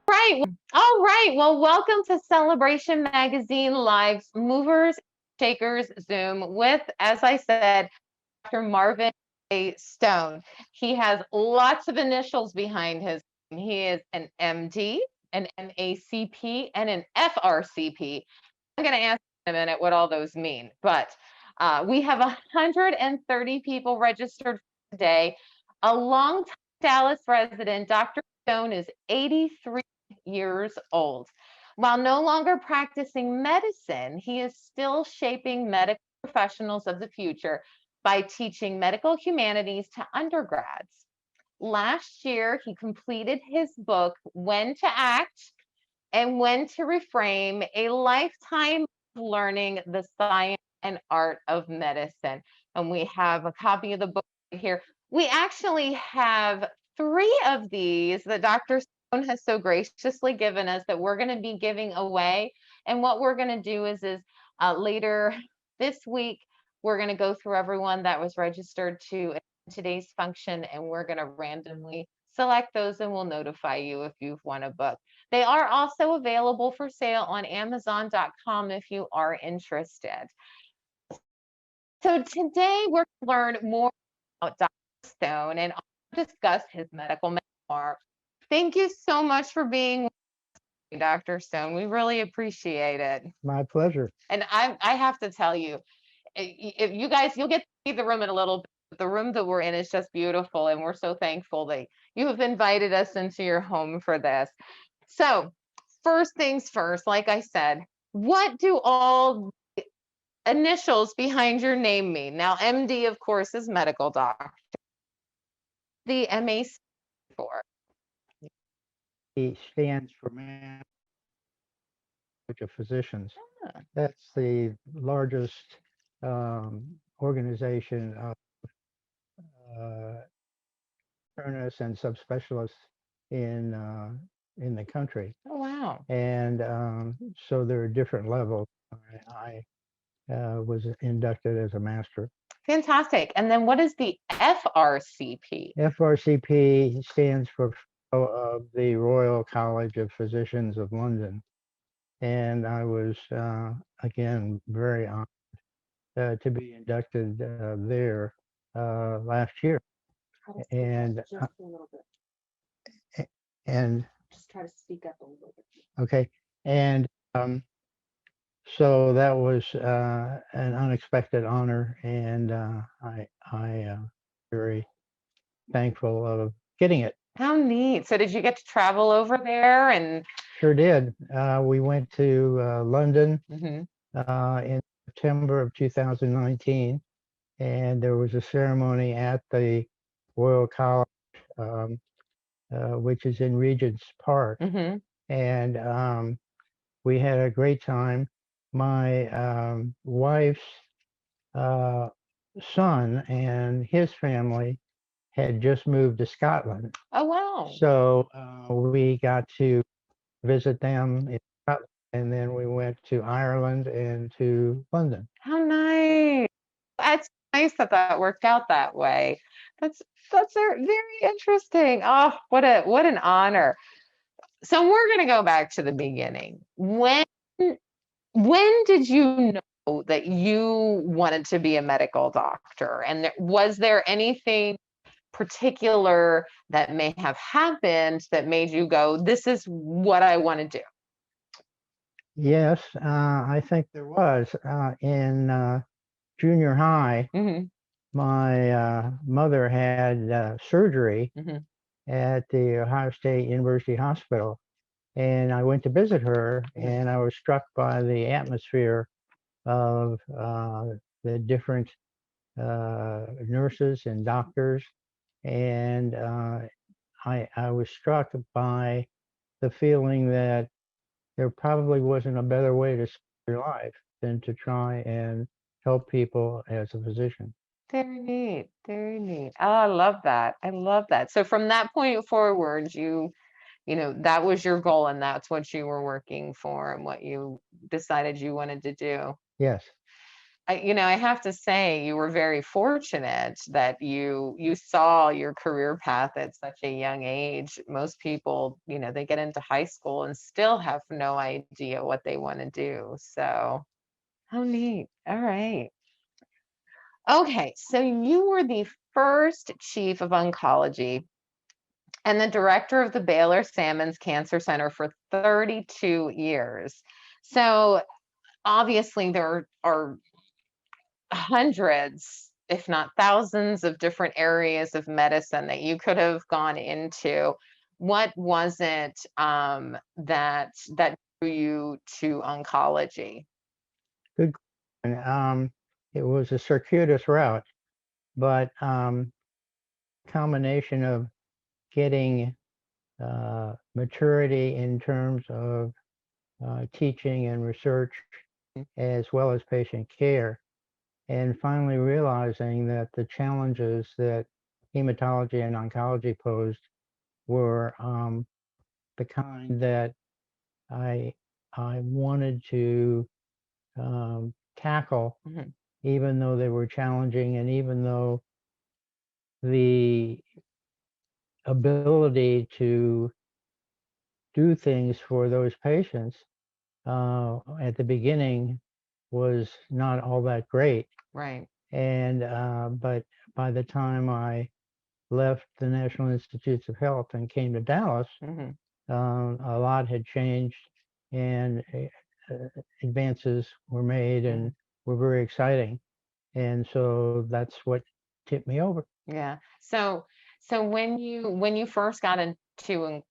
Right. All right. Well, welcome to Celebration Magazine Live's Movers, Shakers Zoom with, as I said, Dr. Marvin J. Stone. He has lots of initials behind his name. He is an MD, an MACP, and an FRCP. I'm going to ask in a minute what all those mean, but we have 130 people registered today. A long-time Dallas resident, Dr. Stone is 83 years old. While no longer practicing medicine, he is still shaping medical professionals of the future by teaching medical humanities to undergrads. Last year, he completed his book, When to Act and When to Refrain, a lifetime of learning the science and art of medicine. And we have a copy of the book right here. We actually have 3 of these that Dr. Stone has so graciously given us that we're going to be giving away. And what we're going to do is later this week, we're going to go through everyone that was registered to today's function, and we're going to randomly select those, and we'll notify you if you've won a book. They are also available for sale on Amazon.com if you are interested. So today we're going to learn more about Dr. Stone and also discuss his medical memoir. Thank you so much for being with me, Dr. Stone. We really appreciate it. My pleasure. And I have to tell you, if you guys, you'll get to see the room in a little bit. The room that we're in is just beautiful, and we're so thankful that you have invited us into your home for this. So first things first, like I said, what do all the initials behind your name mean? Now, MD, of course, is medical doctor. The MAC for? He stands for Master of Physicians. Ah. That's the largest organization of internists and subspecialists in the country. Oh, wow. And so there are different levels. I was inducted as a master. Fantastic. And then what is the FRCP? FRCP stands for Fellow of the Royal College of Physicians of London. And I was, again, very honored to be inducted there last year. And just a little bit. And Just try to speak up a little bit. okay, and so that was an unexpected honor, and I very thankful of getting it. How neat. So did you get to travel over there? And Sure did. We went to London Mhm. In September of 2019, and there was a ceremony at the Royal College, which is in Regent's Park, Mhm. and we had a great time. My wife's son and his family had just moved to Scotland, Oh, wow. so we got to visit them in Scotland, and then we went to Ireland and to London. How nice. That's nice that that worked out that way. That's very interesting. Oh, what an honor. So we're going to go back to the beginning. When did you know that you wanted to be a medical doctor? And was there anything particular that may have happened that made you go, this is what I want to do? Yes, I think there was. In junior high, Mm-hmm. my mother had surgery Mm-hmm. at the Ohio State University Hospital, and I went to visit her, and I was struck by the atmosphere of the different nurses and doctors, and I was struck by the feeling that there probably wasn't a better way to spend your life than to try and help people as a physician. Very neat. Very neat. Oh, I love that. I love that. So from that point forward, that was your goal, and that's what you were working for and what you decided you wanted to do. Yes. I have to say you were very fortunate that you saw your career path at such a young age. Most people, they get into high school and still have no idea what they want to do. So, how neat. All right. Okay, so you were the first chief of oncology and the director of the Baylor Salmons Cancer Center for 32 years. So, obviously, there are hundreds, if not thousands, of different areas of medicine that you could have gone into. What was it that drew you to oncology? Good question. It was a circuitous route, but combination of getting maturity in terms of teaching and research, as well as patient care, and finally realizing that the challenges that hematology and oncology posed were the kind that I I wanted to tackle, Mhm. even though they were challenging, and even though the ability to do things for those patients at the beginning was not all that great. Right. And but by the time I left the National Institutes of Health and came to Dallas, Hmm. a lot had changed, and advances were made, Hmm. and were very exciting. And so that's what tipped me over. Yeah. So when you first got into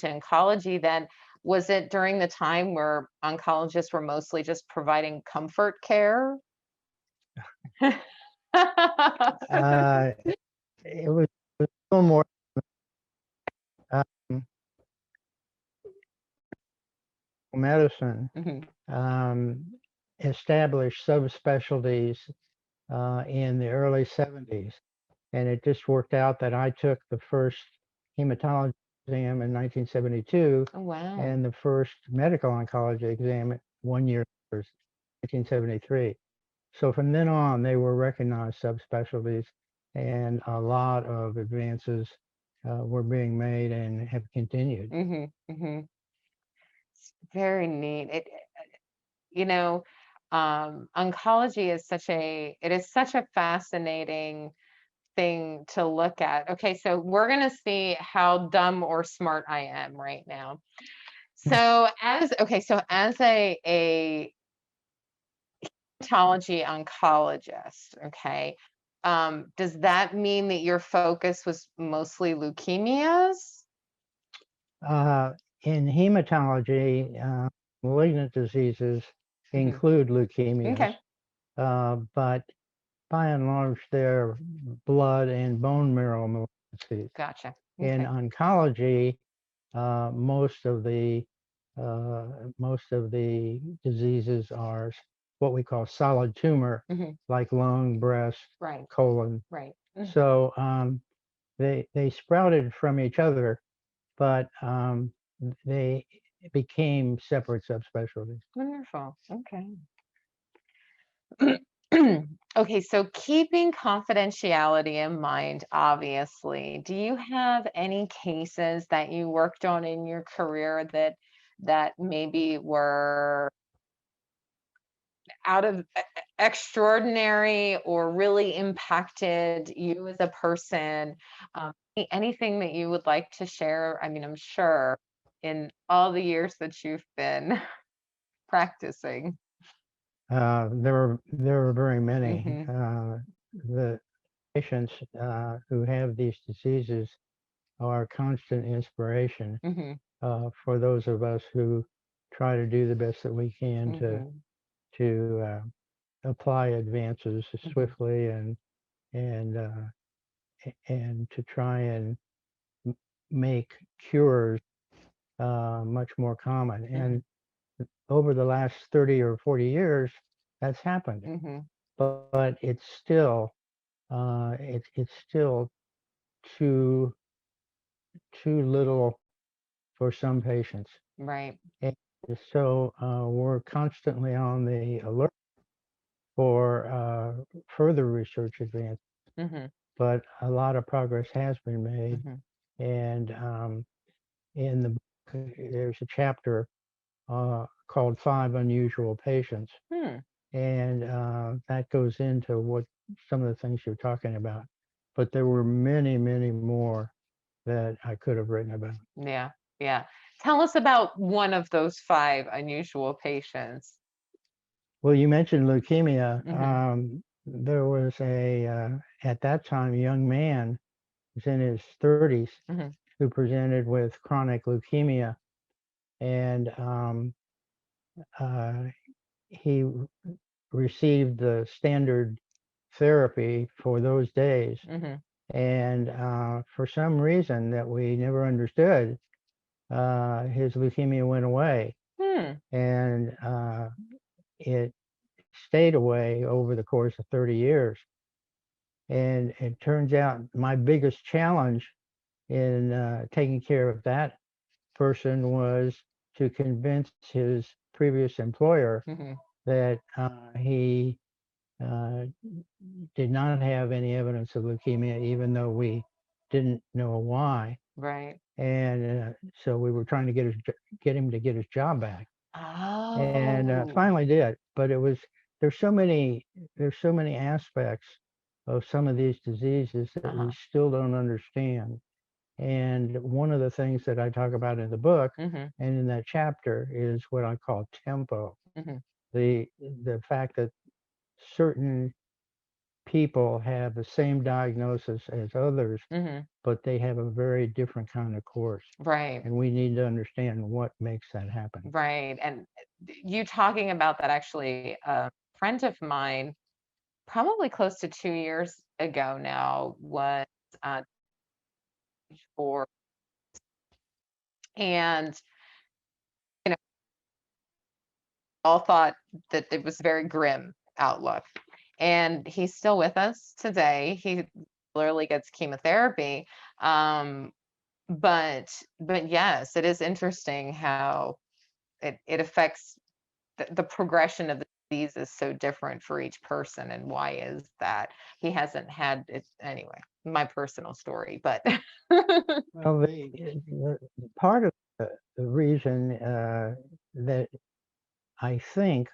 oncology, then was it during the time where oncologists were mostly just providing comfort care? Uh, it was a little more um, medicine Mhm. um, established subspecialties in the early 70s. And it just worked out that I took the first hematology exam in 1972 Oh, wow. and the first medical oncology exam 1 year later, 1973. So from then on, they were recognized subspecialties, and a lot of advances were being made and have continued. Mhm. Mhm. Very neat. You know, oncology is such a fascinating thing to look at. Okay, so we're gonna see how dumb or smart I am right now. So as a hematology oncologist, okay, does that mean that your focus was mostly leukemias? Uh, in hematology, malignant diseases Hmm. include leukemias, Okay, but by and large, they're blood and bone marrow malignancies. gotcha. In Okay. oncology, uh, most of the uh, most of the diseases are what we call solid tumor, Hmm. like lung, breast, Right. colon. Right. Mhm. So they sprouted from each other, but they became separate subspecialties. Wonderful. Okay. Okay, so keeping confidentiality in mind, obviously, do you have any cases that you worked on in your career that maybe were out of extraordinary or really impacted you as a person? Anything that you would like to share? I mean, I'm sure in all the years that you've been practicing. There were very many. Hmm. The patients who have these diseases are constant inspiration Hmm. for those of us who try to do the best that we can Hmm. to apply advances Hmm. swiftly and and to try and m- make cures much more common. Hmm. And over the last 30 or 40 years, that's happened. Hmm. But it's still too too little for some patients. Right. And so we're constantly on the alert for further research advance, Mm-hmm. but a lot of progress has been made. Mm-hmm. And in the book, there's a chapter called Five Unusual Patients. Hmm. And that goes into what some of the things you're talking about. But there were many, many more that I could have written about. Yeah. Yeah. Tell us about one of those five unusual patients. Well, you mentioned leukemia. Mm-hmm. There was at that time, a young man, who was in his 30s, Mm-hmm. who presented with chronic leukemia. And uh, he received the standard therapy for those days. Mm-hmm. And for some reason that we never understood, his leukemia went away. Hmm. And it stayed away over the course of 30 years. And it turns out my biggest challenge in taking care of that person was to convince his previous employer Mm-hmm. that he uh, did not have any evidence of leukemia, even though we didn't know why. Right. And so we were trying to get him to get his job back, and Oh. finally did. But it was there's so many aspects of some of these diseases that we Uh-huh. still don't understand. And one of the things that I talk about in the book Mm-hmm. and in that chapter is what I call tempo. Mm-hmm. The fact that certain people have the same diagnosis as others, Mm-hmm. but they have a very different kind of course. Right. And we need to understand what makes that happen. Right. And you talking about that, actually, a friend of mine, probably close to 2 years ago now, was uh, for, and you know, all thought that it was very grim outlook. And he's still with us today. He literally gets chemotherapy. Um, but yes, it is interesting how it affects the progression of the disease is so different for each person. And why is that? He hasn't had it anyway, my personal story, but Well, the part of the reason that I think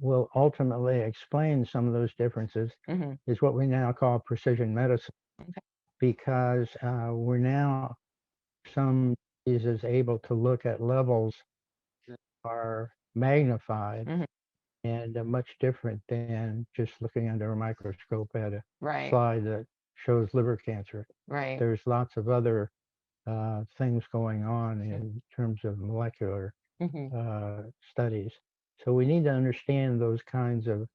will ultimately explain some of those differences Mhm. is what we now call precision medicine, Okay. because we're now some diseases able to look at levels that are magnified Mhm. and much different than just looking under a microscope at a Right, slide that shows liver cancer. right. There's lots of other things going on in terms of molecular Mhm. studies. So we need to understand those kinds of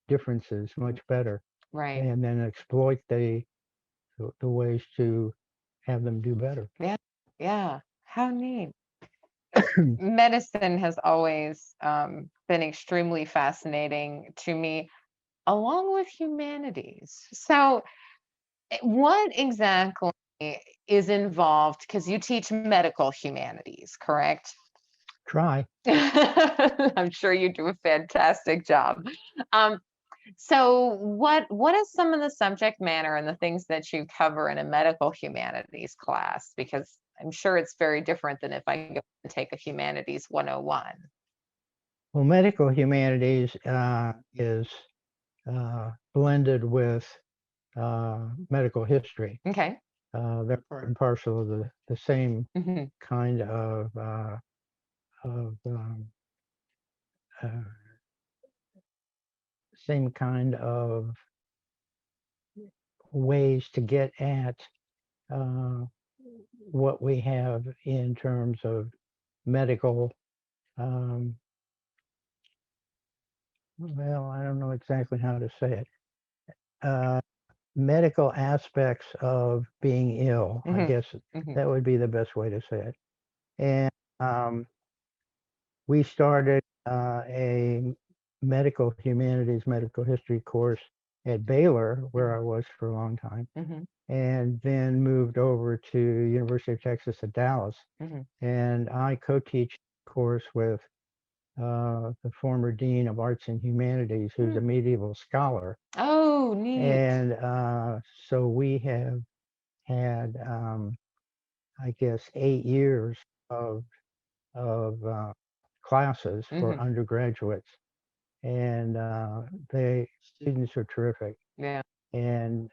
differences much better, Right. and then exploit the ways to have them do better. Yeah. Yeah. How neat. Medicine has always been extremely fascinating to me, along with humanities. So, what exactly is involved? Because you teach medical humanities, correct? Try. I'm sure you do a fantastic job. Um, so what is some of the subject matter and the things that you cover in a medical humanities class? Because I'm sure it's very different than if I go and take a humanities 101. Well, medical humanities is blended with medical history. Okay. They're part and parcel of the same Hmm. kind of uh, same kind of ways to get at uh, what we have in terms of medical. Um, well, I don't know exactly how to say it. Uh, Medical aspects of being ill, I Hmm. guess Hmm. that would be the best way to say it. And we started a medical humanities, medical history course at Baylor, where I was for a long time, Hmm. and then moved over to University of Texas at Dallas. Hmm. And I co-teach a course with the former dean of arts and humanities, who's a medieval scholar. Oh, neat. And so we have had, I guess, 8 years of classes for undergraduates, and the students are terrific. Yeah. And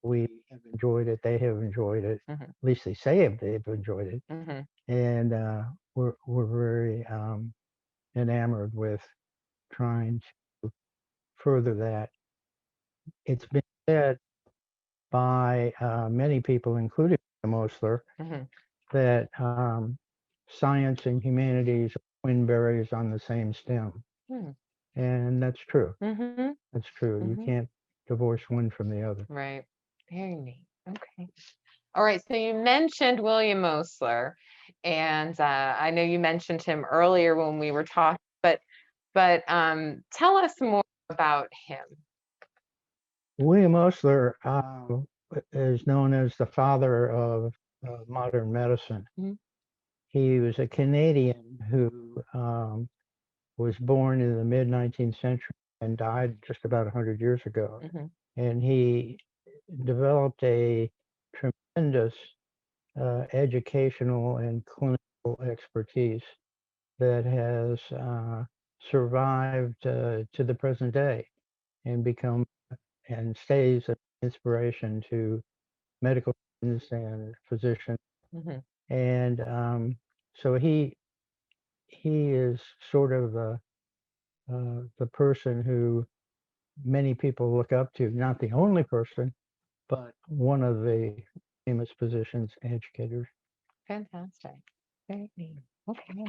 we have enjoyed it. They have enjoyed it. At least they say they've enjoyed it. And we're very enamored with trying to further that. It's been said by many people, including Mosler, that science and humanities are twin berries on the same stem. And that's true. That's true. You can't divorce one from the other. Right. Very neat. Okay. All right. So you mentioned William Mosler, and I know you mentioned him earlier when we were talking, but tell us more about him. William Mosler is known as the father of modern medicine. He was a Canadian who was born in the mid-19th century and died just about 100 years ago. And he developed a tremendous educational and clinical expertise that has survived to the present day and become and stays an inspiration to medical students and physicians. And so he is sort of the person who many people look up to, not the only person, but one of the famous physicians and educators. Fantastic. Very neat. Okay.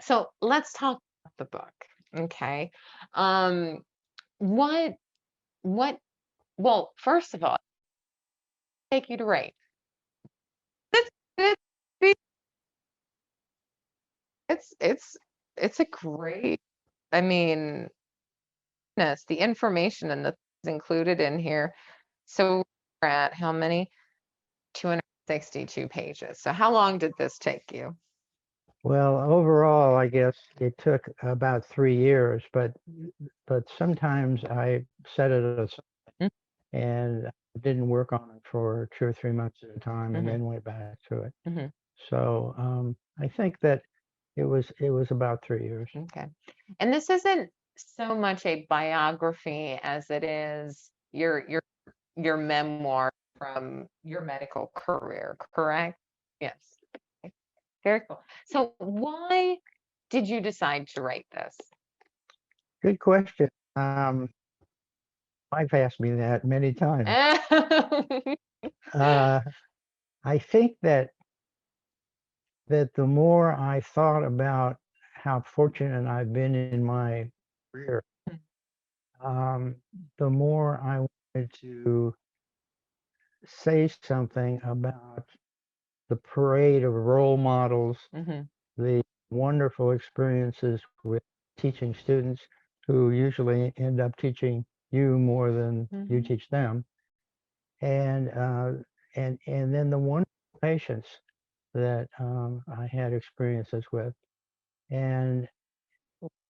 So let's talk about the book. Okay. What well, first of all, take you to write. It's a great, I mean, goodness, the information and the things included in here. So we're at how many? 262 pages. So how long did this take you? Well, overall, I guess it took about 3 years, but sometimes I set it aside and didn't work on it for 2 or 3 months at a time, and then went back to it. So I think that it was about 3 years. Okay. And this isn't so much a biography as it is your memoir from your medical career, correct? Yes. Okay. Very cool. So why did you decide to write this? Good question. I've asked me that many times. I think that the more I thought about how fortunate I've been in my career, the more I wanted to say something about the parade of role models, the wonderful experiences with teaching students who usually end up teaching you more than you teach them, and then the wonderful patients that I had experiences with. And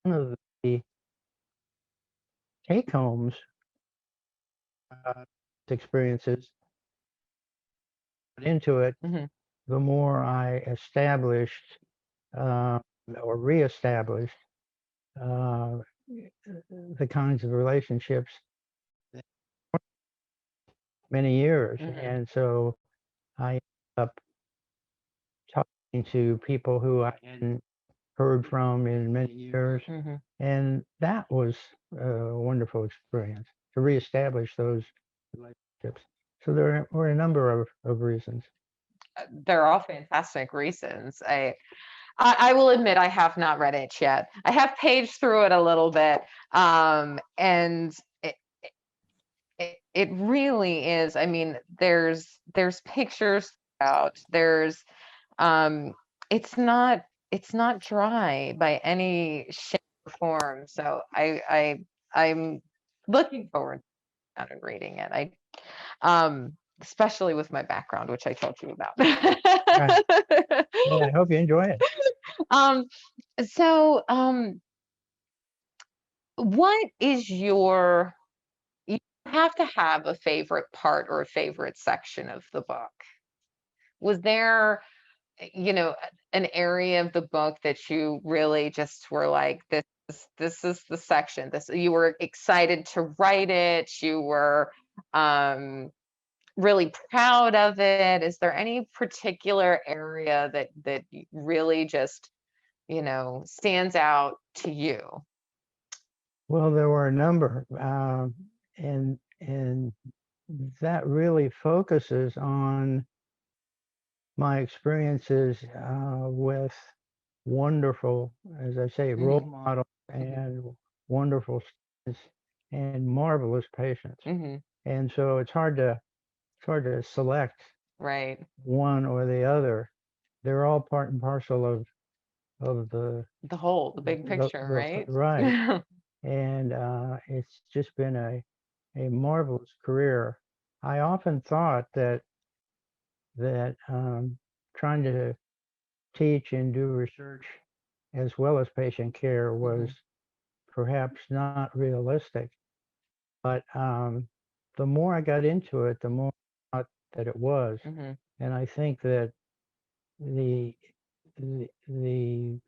one of the take homes experiences into it, the more I established or reestablished the kinds of relationships many years. And so I ended up talking to people who I hadn't heard from in many years. And that was a wonderful experience to reestablish those relationships. So there were a number of reasons. They're all fantastic reasons. I will admit I have not read it yet. I have paged through it a little bit, and it really is. I mean, there's pictures out. There's it's not dry by any shape or form. So I'm looking forward to reading it. Especially with my background, which I told you about. Right. Well, I hope you enjoy it. Um, so, what is your, you have to have a favorite part or a favorite section of the book. Was there, an area of the book that you really just were like, this is the section. This you were excited to write it. You were really proud of it. Is there any particular area that really just, stands out to you? Well, there were a number, and that really focuses on my experiences with wonderful, as I say, role Hmm. models and wonderful students and marvelous patients. Hmm. And so it's hard to select Right. one or the other. They're all part and parcel of The big picture, the right? right. And it's just been a marvelous career. I often thought that trying to teach and do research as well as patient care was perhaps not realistic. But the more I got into it, the more I thought that it was. Hmm. And I think that the the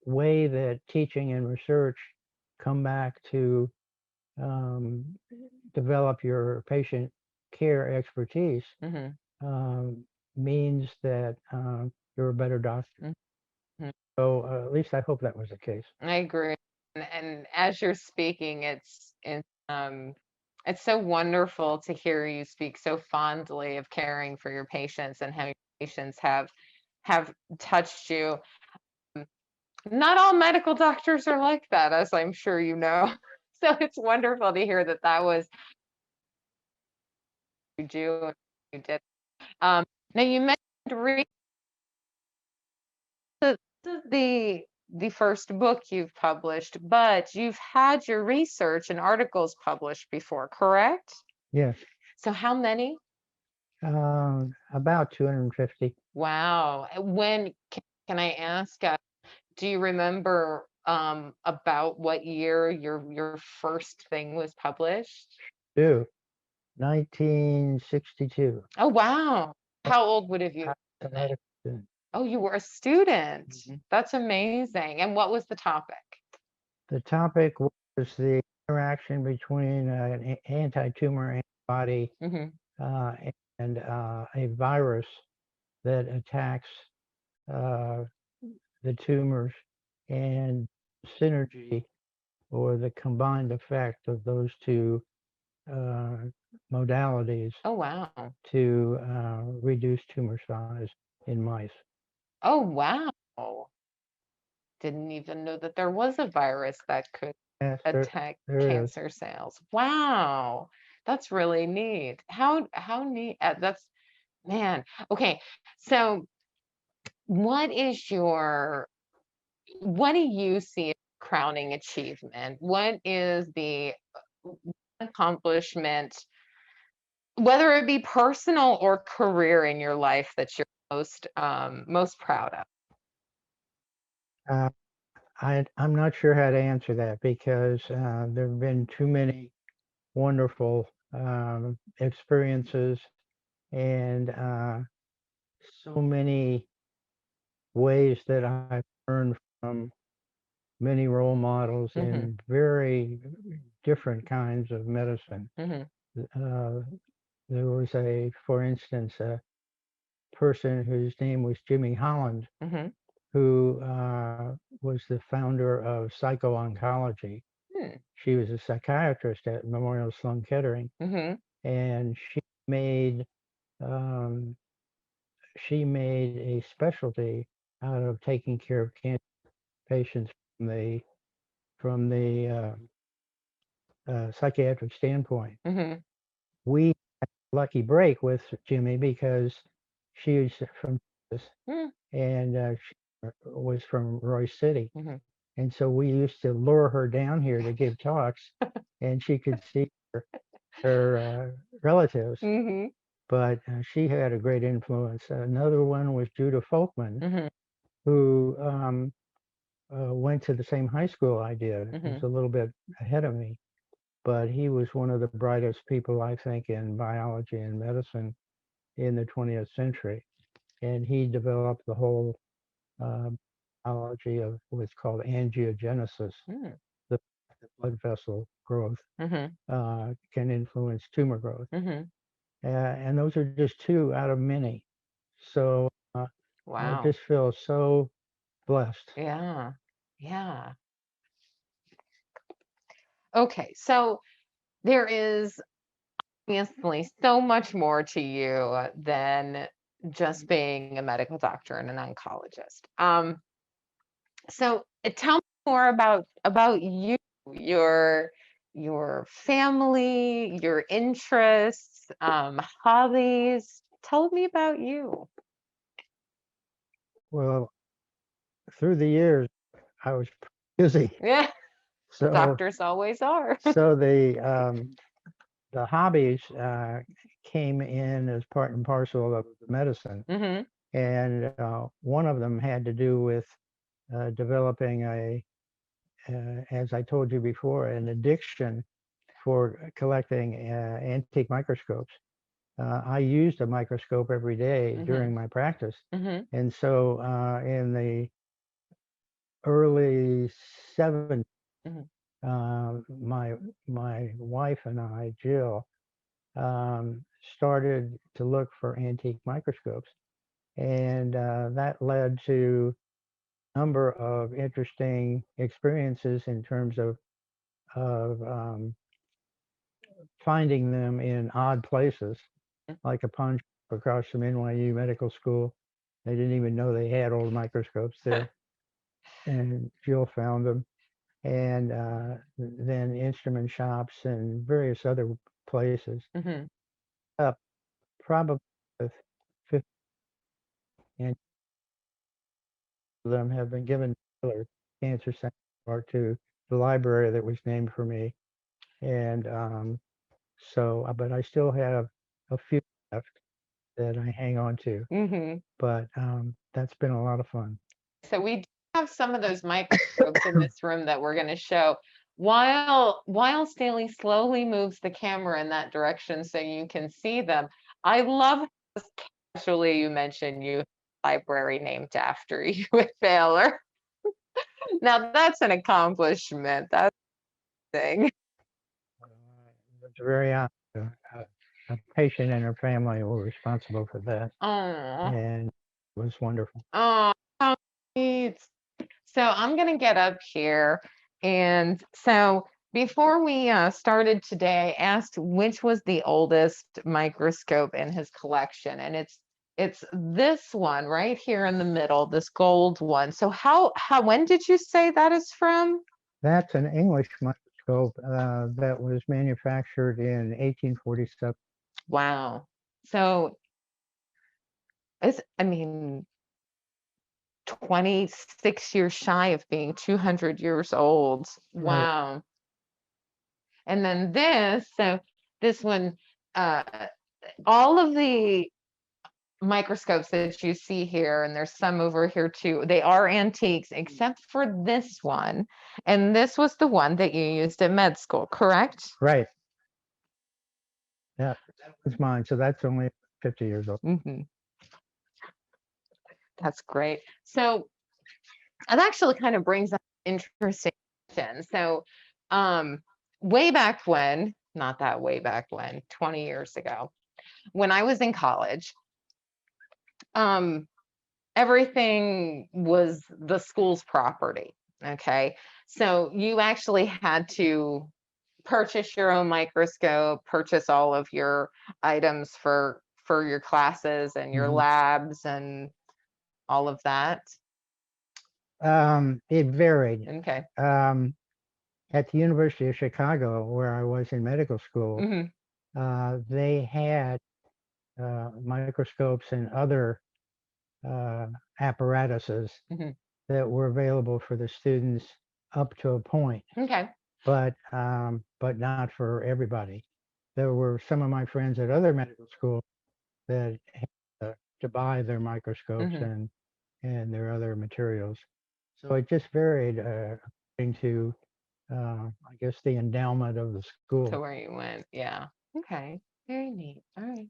way that teaching and research come back to um, develop your patient care expertise Hmm. um, means that you're a better doctor. Hmm. So at least I hope that was the case. I agree. And as you're speaking, it's so wonderful to hear you speak so fondly of caring for your patients and how your patients have touched you. Not all medical doctors are like that, as I'm sure you know. So it's wonderful to hear that that was you do and you did. Um, Now you mentioned this is the first book you've published, but you've had your research and articles published before, correct? Yes, So how many? about 250. Wow. When can I ask? Do you remember about what year your first thing was published? Two, 1962. Oh, wow. How old would have you I was been a then? medical student. Oh, you were a student. Mhm. That's amazing. And what was the topic? The topic was the interaction between an anti-tumor antibody Hmm. uh, and a virus that attacks uh, the tumors, and synergy or the combined effect of those two uh, modalities Oh, wow. to reduce tumor size in mice. Oh, wow. Didn't even know that there was a virus that could Yes, attack there is. cancer cells. Wow. That's really neat. How neat. That's man. Okay. So what do you see as crowning achievement? What is the accomplishment, whether it be personal or career in your life that you're most proud of? Uh, I'm not sure how to answer that because there have been too many wonderful experiences and so many ways that I've learned from many role models Hmm. in very different kinds of medicine. Hmm. Uh, there was for instance, a person whose name was Jimmy Holland, Hmm. who was the founder of psycho-oncology. She was a psychiatrist at Memorial Sloan Kettering, Hmm. and made um, she made a specialty out of taking care of cancer patients from the psychiatric standpoint. Hmm. We had a lucky break with Jimmy because she was from Texas Hmm. and she was from Royce City. Hmm. And so we used to lure her down here to give talks, and she could see her relatives. Hmm. But she had a great influence. Another one was Judah Folkman, Hmm. who went to the same high school I did. He was Mhm. a little bit ahead of me, but he was one of the brightest people, I think, in biology and medicine in the 20th century. And he developed the whole uh, biology of what's called angiogenesis, Mm. the blood vessel growth Mhm. can influence tumor growth. Mhm. And those are just two out of many. So I Wow. just feel so blessed. Yeah. Yeah. Okay. So there is obviously so much more to you than just being a medical doctor and an oncologist. So tell me more about you, your your family, your interests, hobbies. Tell me about you. Well, through the years, I was busy. Yeah, So, doctors always are. so the hobbies came in as part and parcel of the medicine, Hmm. and one of them had to do with developing as I told you before, an addiction for collecting antique microscopes. I used a microscope every day Hmm. during my practice, Hmm. and so in the early 70s, Hmm. my wife and I, Jill, started to look for antique microscopes, and that led to a number of interesting experiences in terms of finding them in odd places, like a pawn shop across from NYU Medical School. They didn't even know they had old microscopes there, and Jill found them. And then instrument shops and various other places. Hmm. Up probably with 50, and of them have been given to Miller Cancer Center or to the library that was named for me. And but I still have a few left that I hang on to. Hmm. But that's been a lot of fun. So we do have some of those microscopes in this room that we're going to show. While Stanley slowly moves the camera in that direction so you can see them, I love how casually you mentioned you have a library named after you at Baylor. Now that's an accomplishment. That's a thing. It's very a patient and her family were responsible for that, Oh, and it was wonderful. oh, how neat. So I'm going to get up here. And so before we started today, I asked which was the oldest microscope in his collection. And it's this one right here in the middle, this gold one. So when did you say that is from? That's an English microscope that was manufactured in 1847. Wow. So I mean, 26 years shy of being 200 years old. Right. Wow. And then this one, uh, all of the microscopes that you see here, and there's some over here too, they are antiques, except for this one. And this was the one that you used at med school, correct? Right. Yeah, that was mine. So that's only 50 years old. Hmm. That's great. So that actually kind of brings up an interesting question. So, um, way back when, not that way back when, 20 years ago, when I was in college, um, everything was the school's property. Okay. So you actually had to purchase your own microscope, purchase all of your items for your classes and your Hmm. labs and all of that. It varied. Okay. Um, at the University of Chicago, where I was in medical school, Hmm. they had microscopes and other uh, apparatuses Hmm. that were available for the students up to a point, Okay. but not for everybody. There were some of my friends at other medical schools that had to buy their microscopes Hmm. and their other materials. So it just varied according to, I guess, the endowment of the To school. where you went. Yeah. Okay. Very neat. All right.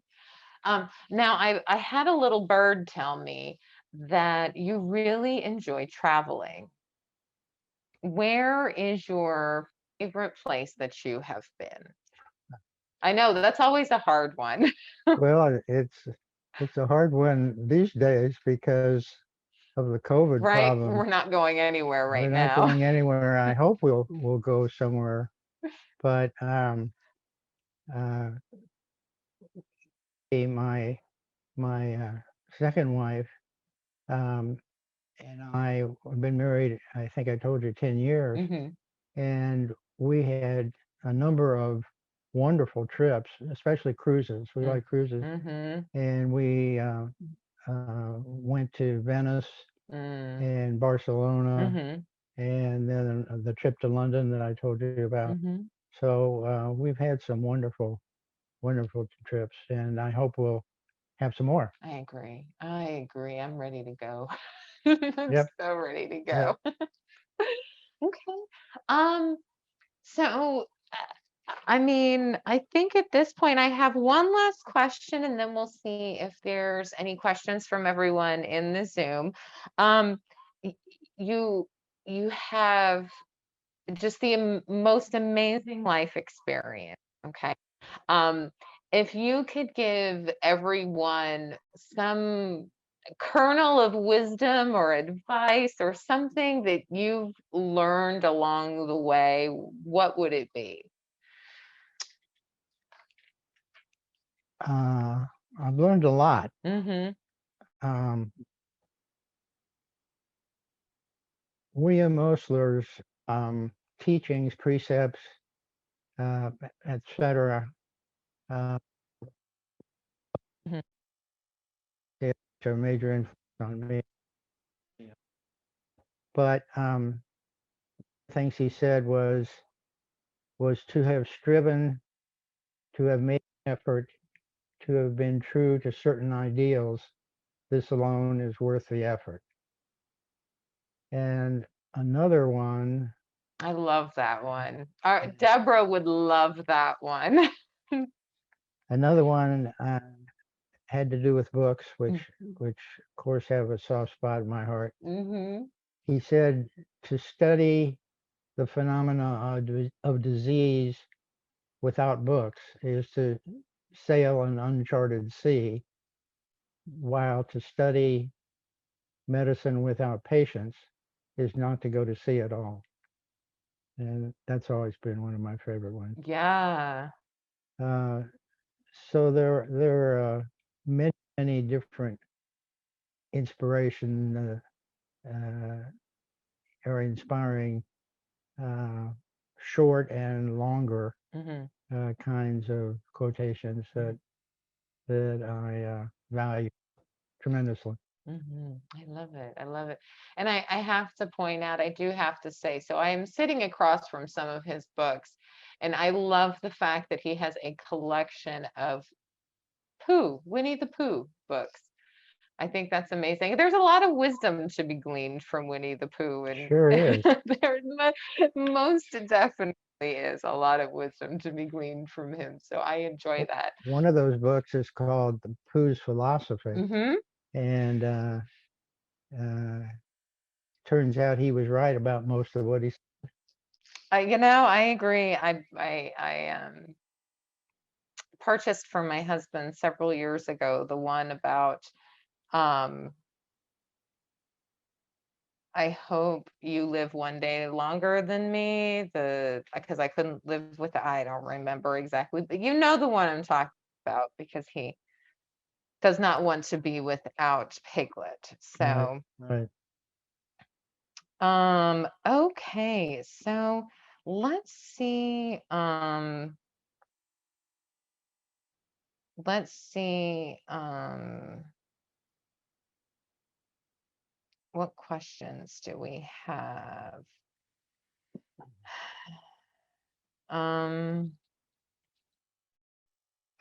Now I had a little bird tell me that you really enjoy traveling. Where is your favorite place that you have been? I know that's always a hard one. Well, it's a hard one these days because of the COVID Right? problem. We're not going anywhere We're right not now. going anywhere. I hope we'll go somewhere, but uh, my second wife um, and I have been married. I think I told you 10 years, Hmm. and we had a number of wonderful trips, especially cruises. We like cruises, Mm-hmm. and we went to Venice Mm. and Barcelona, Mm-hmm. and then the trip to London that I told you about. Mm-hmm. So we've had some wonderful, wonderful trips, and I hope we'll have some more. I agree. I agree. I'm ready to go. I'm Yep, so ready to yep. go. Okay. Um, so I mean, I think at this point I have one last question and then we'll see if there's any questions from everyone in the Zoom. Um, y- you you have just the most amazing life experience. Okay. Um, if you could give everyone some kernel of wisdom or advice or something that you've learned along the way, what would it be? Uh, I've learned a lot. Mm-hmm. Um, William Osler's teachings, precepts, uh, etc. Uh, Hmm. they are a major influence on me. But things he said was to have striven, to have made an effort, to have been true to certain ideals. This alone is worth the effort. And another one, I love that one. yeah, Deborah would love that one. another one had to do with books, which of course have a soft spot in my heart. Mm-hmm. He said to study the phenomena of disease without books is to sail an uncharted sea, while to study medicine without patients is not to go to sea at all. And that's always been one of my favorite ones. Yeah. Uh, so there are many, many different inspiration or inspiring uh, short and longer Mm-hmm. kinds of quotations that I value tremendously. I love it. I love it. And I have to point out, I do have to say, so I am sitting across from some of his books, and I love the fact that he has a collection of Winnie the Pooh books. I think that's amazing. There's a lot of wisdom to be gleaned from Winnie the Pooh, and Sure is. there most definitely is a lot of wisdom to be gleaned from him. So I enjoy that. One of those books is called The Pooh's Philosophy, Hmm. and uh, turns out he was right about most of what he said. I agree. I purchased for my husband several years ago the one about um I hope you live one day longer than me. The Because I couldn't live with I don't remember exactly, but you know the one I'm talking about because he does not want to be without Piglet. Right, So right. okay, so let's see. Let's see. What questions do we have? Um,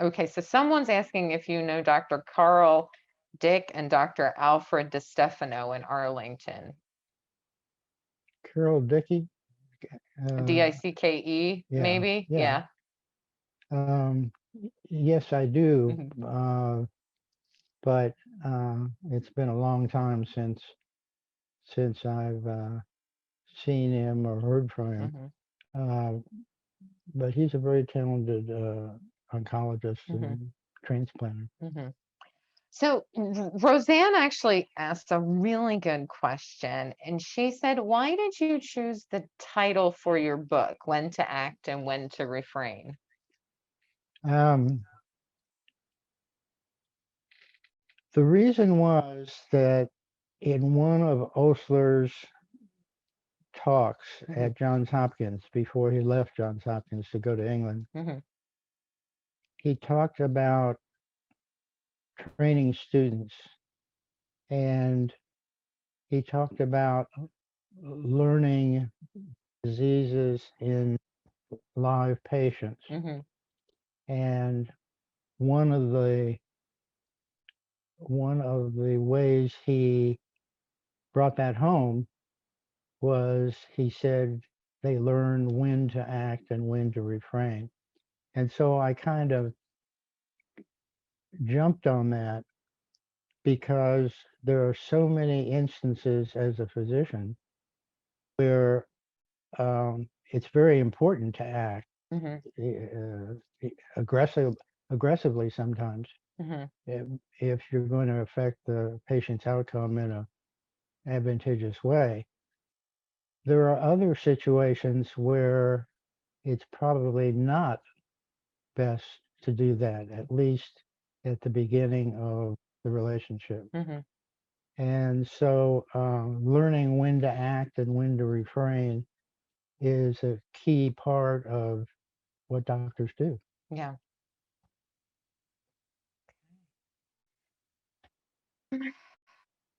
okay, so someone's asking if you know Dr. Carl Dick and Dr. Alfred DiStefano in Arlington. Carol Dickey. Dicke, yeah, maybe? yeah. Yeah. Yes, I do. Mhm. But it's been a long time since I've seen him or heard from him. Mhm. Uh, but he's a very talented oncologist Mhm. and transplanter. Mhm. So Roseanne actually asked a really good question, and she said, "Why did you choose the title for your book, When to Act and When to Refrain?" Um, the reason was that in one of Osler's talks Mhm. at Johns Hopkins before he left Johns Hopkins to go to England, Mhm. he talked about training students, and he talked about learning diseases in live patients. Mhm. And one of the ways he brought that home was he said they learn when to act and when to refrain. And so I kind of jumped on that because there are so many instances as a physician where it's very important to act Mhm. aggressively sometimes Mhm. if you're going to affect the patient's outcome in a advantageous way. There are other situations where it's probably not best to do that, at least at the beginning of the relationship. Mhm. And so learning when to act and when to refrain is a key part of what doctors do. Yeah.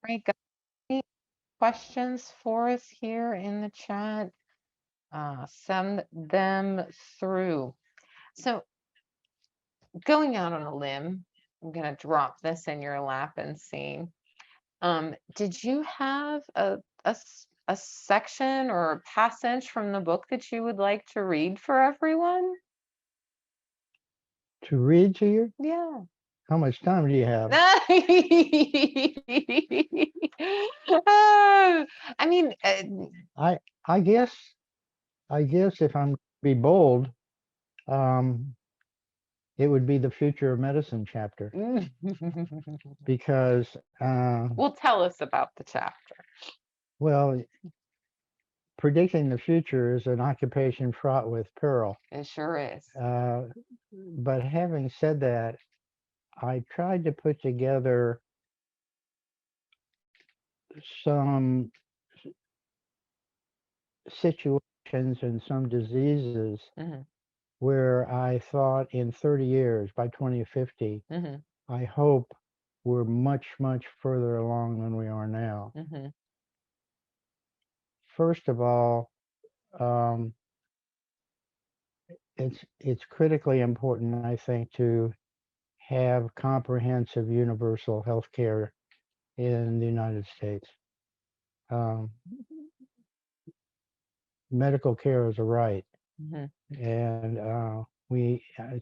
Right. Got any questions for us here in the chat? Send them through. So going out on a limb, I'm gonna drop this in your lap and see. Did you have a section or a passage from the book that you would like to read for everyone? To read to you? Yeah. How much time do you have? Oh, I mean, I I guess if I'm to be bold, um, it would be the future of medicine chapter because well, tell us about the chapter. well, predicting the future is an occupation fraught with peril. It sure is. But having said that, I tried to put together some situations and some diseases Mhm. where I thought in 30 years, by 2050, Mhm. I hope we're much, much further along than we are now. Mhm. First of all, um, it's critically important, I think, to have comprehensive universal health care in the United States. Um, medical care is a right, Mhm. and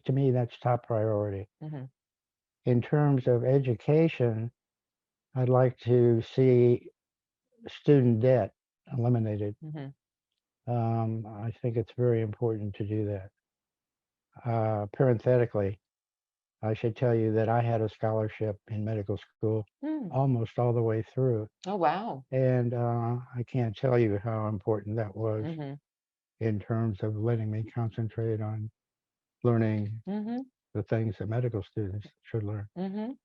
to me, that's top priority. Mhm. In terms of education, I'd like to see student debt eliminated. Mhm. I think it's very important to do that. Parenthetically, I should tell you that I had a scholarship in medical school Mm. almost all the way through, Oh, wow. and I can't tell you how important that was Mhm. in terms of letting me concentrate on learning Mhm. the things that medical students should learn. Mhm.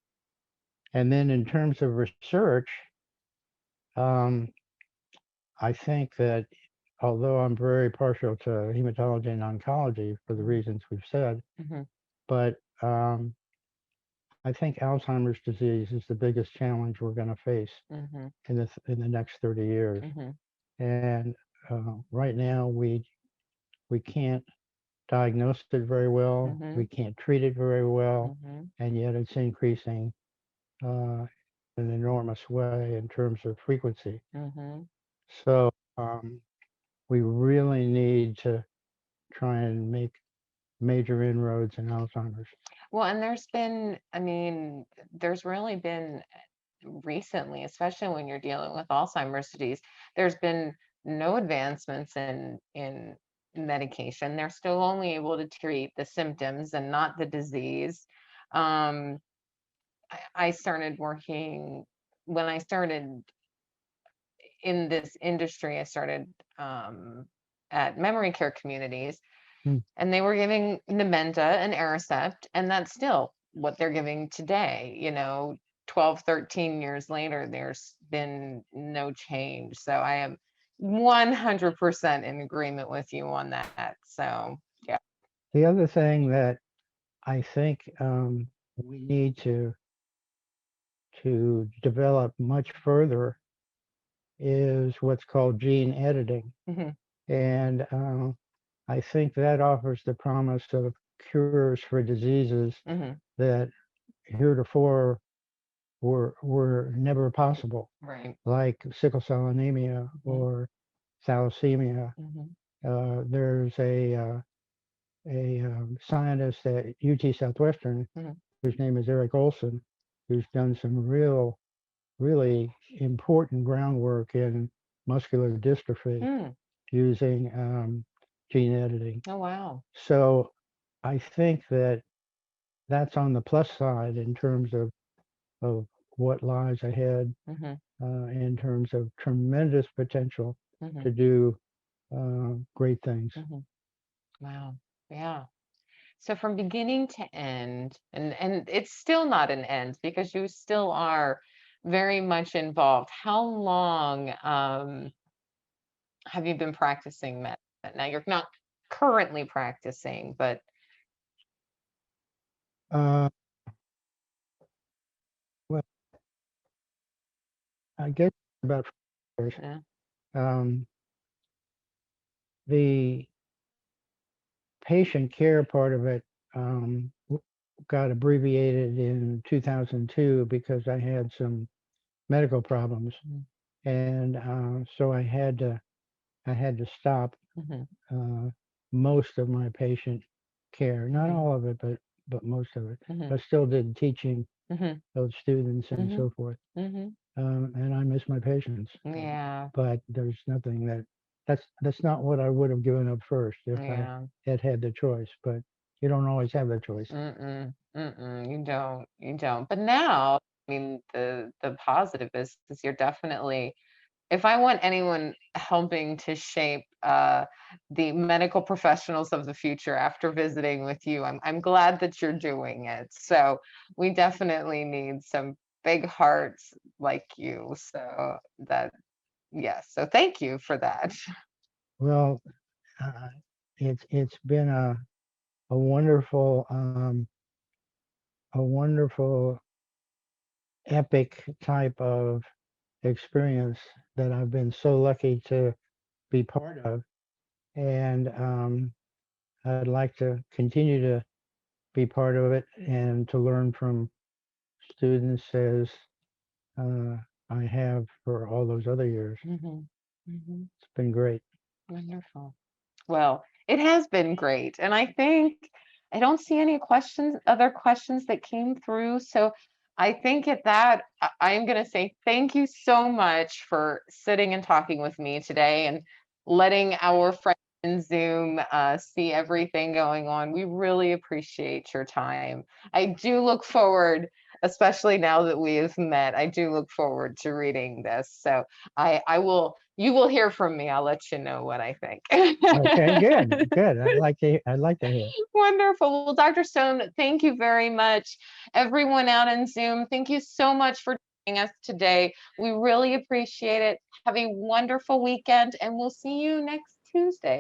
And then in terms of research, um, I think that although I'm very partial to hematology and oncology for the Mhm. reasons we've said, Mhm. but I think Alzheimer's disease is the biggest challenge we're going to face Mhm. in the next 30 years. Mhm. And right now we can't diagnose it very well, we Mhm. can't treat it very well, Mhm. and yet it's increasing an enormous way in terms of frequency. Mhm. So we really need to try and make major inroads in Alzheimer's. Well, and there's really been recently, especially when you're dealing with Alzheimer's disease, there's been no advancements in medication. They're still only able to treat the symptoms and not the disease. Um, I started working when I started in this industry. I started at memory care communities, Hmm. and they were giving Namenda and Aricept, and that's still what they're giving today. 12, 13 years later, there's been no change. So I am 100% in agreement with you on that. So, yeah. The other thing that I think we need to develop much further is what's called gene editing. Mhm. And I think that offers the promise of cures for diseases Mhm. that heretofore were never possible, Right. like sickle cell anemia or thalassemia. Mhm. There's a scientist at UT Southwestern Mhm. whose name is Eric Olson, who's done some really important groundwork in muscular dystrophy Mm. using gene editing. Oh, wow. So I think that that's on the plus side in terms of what lies ahead, Mhm. in terms of tremendous potential Mhm. to do great things. Mhm. Wow. Yeah. So from beginning to end, and it's still not an end because you still are very much involved. How long have you been practicing medicine? Now you're not currently practicing, but Uh, well, I guess about 4 years. yeah. Um, the patient care part of it got abbreviated in 2002 because I had some medical problems, Mhm. and so I had to stop Mhm. most of my patient care. Not Mhm. all of it, but most of it. Mhm. I still did teaching Mhm. of students and Mhm. so forth, Mhm. and I miss my patients. Yeah. But there's nothing that's not what I would have given up first if I Yeah. had the choice. But you don't always have the choice. Mm-mm. Mm-mm. You don't. You don't. But now, the positive is you're definitely, if I want anyone helping to shape the medical professionals of the future after visiting with you, I'm glad that you're doing it. So we definitely need some big hearts like you. So that, yes. So thank you for that. Well, uh, it's been a wonderful a wonderful epic type of experience that I've been so lucky to be part of, and I'd like to continue to be part of it and to learn from students as uh, I have for all those other years. Hmm. Hmm. It's been great. Wonderful. Well, it has been great. And I think I don't see any other questions that came through. So I think at that, I'm going to say thank you so much for sitting and talking with me today and letting our friends in Zoom see everything going on. We really appreciate your time. I do look forward, especially now that we have met, I do look forward to reading this. So you will hear from me. I'll let you know what I think. Okay, good. I'd like to hear. Wonderful. Well, Dr. Stone, thank you very much. Everyone out in Zoom, thank you so much for joining us today. We really appreciate it. Have a wonderful weekend, and we'll see you next Tuesday.